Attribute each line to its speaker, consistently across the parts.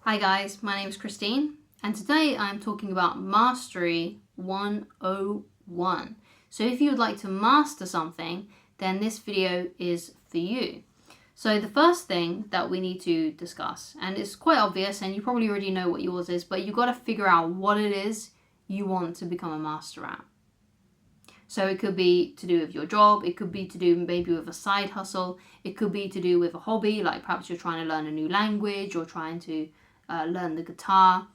Speaker 1: Hi guys, my name is Christine, and today I'm talking about Mastery 101. So if you would like to master something, then this video is for you. So the first thing that we need to discuss, and it's quite obvious and you probably already know what yours is, but you've got to figure out what it is you want to become a master at. So it could be to do with your job, it could be to do maybe with a side hustle, it could be to do with a hobby, like perhaps you're trying to learn a new language or trying to learn the guitar.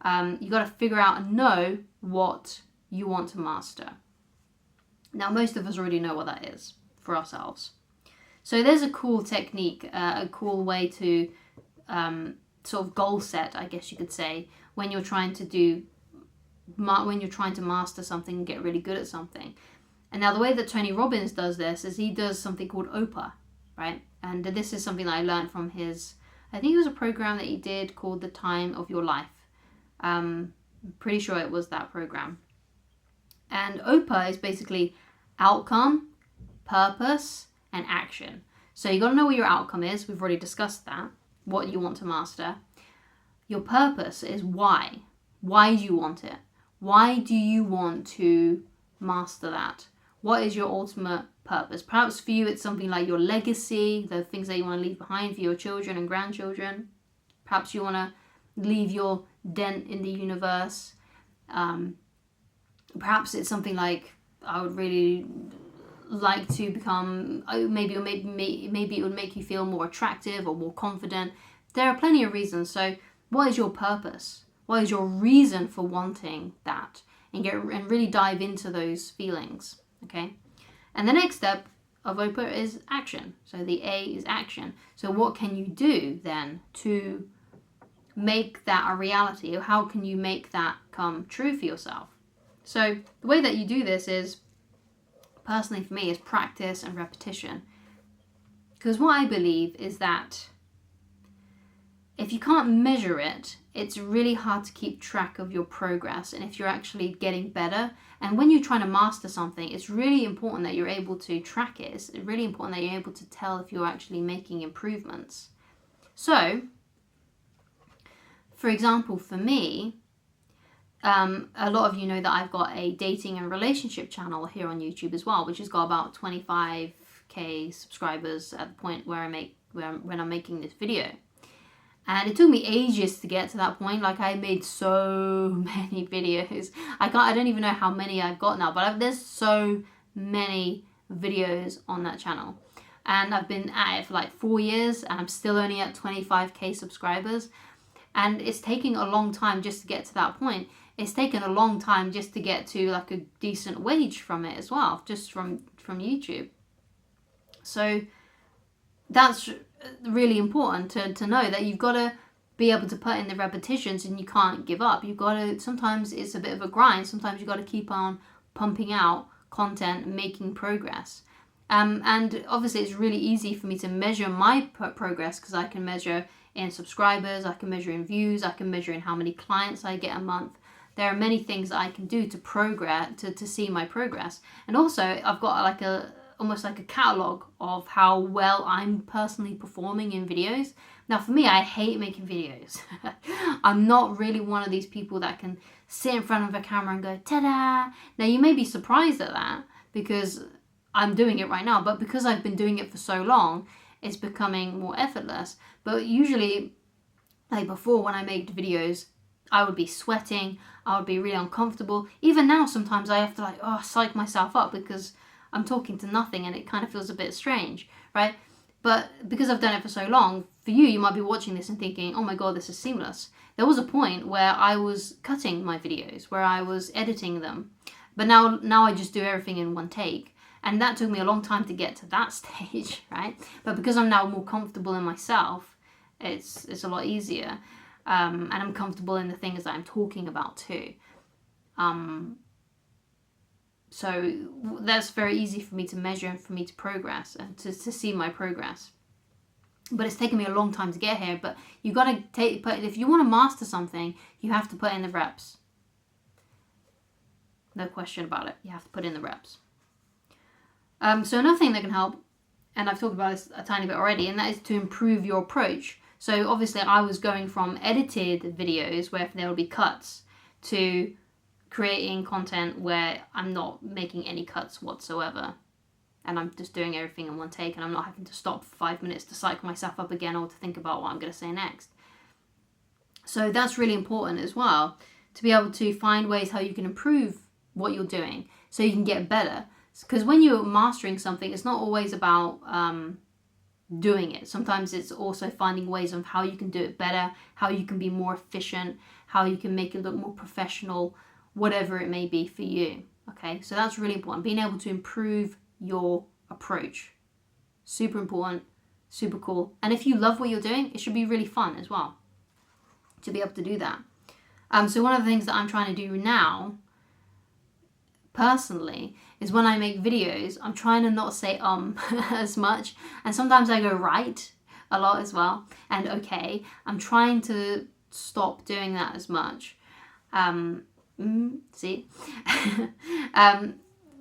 Speaker 1: You got to figure out and know what you want to master. Now, most of us already know what that is for ourselves. So there's a cool technique, a cool way to sort of goal set, I guess you could say, when you're trying to master something and get really good at something. And now the way that Tony Robbins does this is he does something called OPA, right? And this is something that I learned from his, I think it was a program that he did called The Time of Your Life. I'm pretty sure it was that program. And OPA is basically outcome, purpose, and action. So you got to know what your outcome is. We've already discussed that, what you want to master. Your purpose is why. Why do you want it? Why do you want to master that? What is your ultimate purpose? Perhaps for you it's something like your legacy, the things that you want to leave behind for your children and grandchildren. Perhaps you want to leave your dent in the universe. Perhaps it's something like, I would really like to become, maybe it would make you feel more attractive or more confident. There are plenty of reasons. So what is your purpose? What is your reason for wanting that? And really dive into those feelings, okay? And the next step of OPA is action. So the A is action. So what can you do then to make that a reality? Or how can you make that come true for yourself? So the way that you do this is, personally for me, is practice and repetition. Because what I believe is that if you can't measure it, it's really hard to keep track of your progress and if you're actually getting better. And when you're trying to master something, it's really important that you're able to track it. It's really important that you're able to tell if you're actually making improvements. So, for example, for me, a lot of you know that I've got a dating and relationship channel here on YouTube as well, which has got about 25k subscribers at the point where when I'm making this video. And it took me ages to get to that point. Like, I made so many videos. I don't even know how many I've got now, but there's so many videos on that channel. And I've been at it for like 4 years and I'm still only at 25k subscribers. And it's taking a long time just to get to that point. It's taken a long time just to get to like a decent wage from it as well, just from YouTube. So that's really important to know that you've got to be able to put in the repetitions and you can't give up. You've got to, sometimes it's a bit of a grind. Sometimes you've got to keep on pumping out content and making progress. And obviously it's really easy for me to measure my progress because I can measure in subscribers, I can measure in views, I can measure in how many clients I get a month. There are many things that I can do to progress, to see my progress. And also I've got almost like a catalogue of how well I'm personally performing in videos. Now for me, I hate making videos. I'm not really one of these people that can sit in front of a camera and go, ta-da! Now you may be surprised at that because I'm doing it right now, but because I've been doing it for so long, it's becoming more effortless. But usually, like before when I made videos, I would be sweating, I would be really uncomfortable. Even now sometimes I have to psych myself up because I'm talking to nothing and it kind of feels a bit strange, right? But because I've done it for so long, for you might be watching this and thinking, oh my God, this is seamless. There was a point where I was cutting my videos, where I was editing them. But now I just do everything in one take. And that took me a long time to get to that stage, right? But because I'm now more comfortable in myself, it's a lot easier. And I'm comfortable in the things that I'm talking about too. So that's very easy for me to measure and for me to progress and to see my progress. But it's taken me a long time to get here. But you got to if you want to master something, you have to put in the reps. No question about it. You have to put in the reps. So another thing that can help, and I've talked about this a tiny bit already, and that is to improve your approach. So obviously I was going from edited videos where there will be cuts to creating content where I'm not making any cuts whatsoever. And I'm just doing everything in one take, and I'm not having to stop for 5 minutes to psych myself up again or to think about what I'm going to say next. So that's really important as well, to be able to find ways how you can improve what you're doing so you can get better. Because when you're mastering something, it's not always about doing it. Sometimes it's also finding ways of how you can do it better, how you can be more efficient, how you can make it look more professional, whatever it may be for you. Okay, so that's really important. Being able to improve your approach. Super important, super cool. And if you love what you're doing, it should be really fun as well to be able to do that. So one of the things that I'm trying to do now, personally, is when I make videos, I'm trying to not say as much. And sometimes I go right a lot as well. And okay, I'm trying to stop doing that as much. See?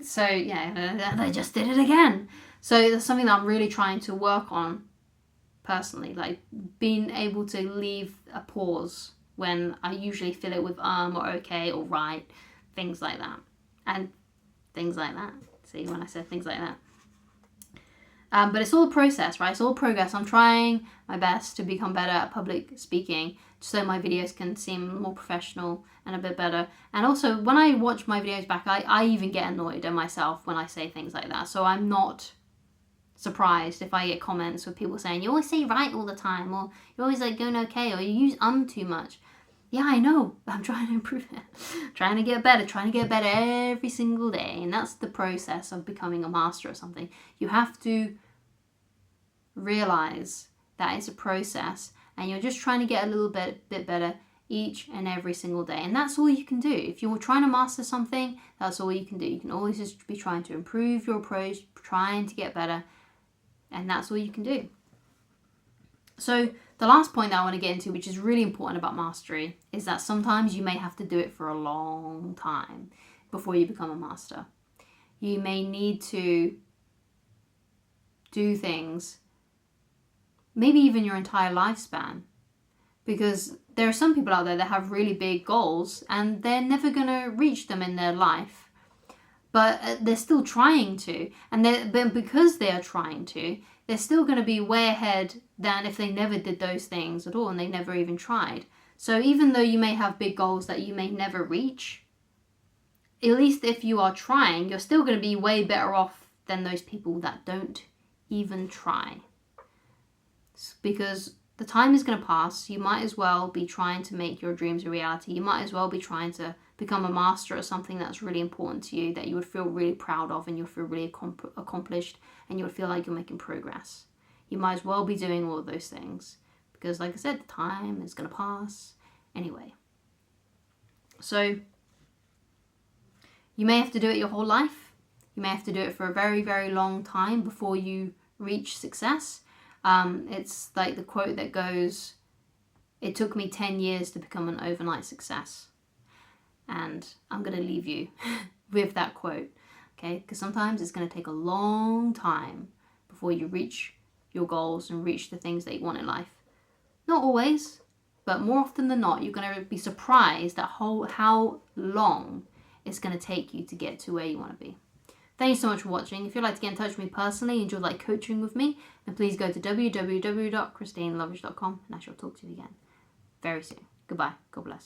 Speaker 1: So yeah, I just did it again. So that's something that I'm really trying to work on personally, like being able to leave a pause when I usually fill it with or okay or right, things like that. And things like that. See, when I said things like that. But it's all a process, right? It's all progress. I'm trying my best to become better at public speaking so my videos can seem more professional and a bit better. And also, when I watch my videos back, I even get annoyed at myself when I say things like that. So I'm not surprised if I get comments with people saying, you always say right all the time, or you're always like going okay, or you use too much. Yeah, I know. I'm trying to improve it. Trying to get better every single day. And that's the process of becoming a master of something. You have to realize that it's a process and you're just trying to get a little bit better each and every single day. And that's all you can do. If you're trying to master something, that's all you can do. You can always just be trying to improve your approach, trying to get better. And that's all you can do. So the last point that I want to get into, which is really important about mastery, is that sometimes you may have to do it for a long time before you become a master. You may need to do things, maybe even your entire lifespan, because there are some people out there that have really big goals and they're never going to reach them in their life, but they're still trying to, but because they are trying to, they're still going to be way ahead than if they never did those things at all and they never even tried. So even though you may have big goals that you may never reach, at least if you are trying, you're still going to be way better off than those people that don't even try. Because the time is going to pass. You might as well be trying to make your dreams a reality. You might as well be trying to become a master of something that's really important to you, that you would feel really proud of and you'll feel really accomplished and you would feel like you're making progress. You might as well be doing all of those things because, like I said, the time is going to pass anyway. So you may have to do it your whole life. You may have to do it for a very, very long time before you reach success. It's like the quote that goes, it took me 10 years to become an overnight success. And I'm going to leave you with that quote, okay? Because sometimes it's going to take a long time before you reach your goals and reach the things that you want in life. Not always, but more often than not, you're going to be surprised at how long it's going to take you to get to where you want to be. Thank you so much for watching. If you'd like to get in touch with me personally and you'd like coaching with me, then please go to www.christinelovage.com and I shall talk to you again very soon. Goodbye. God bless.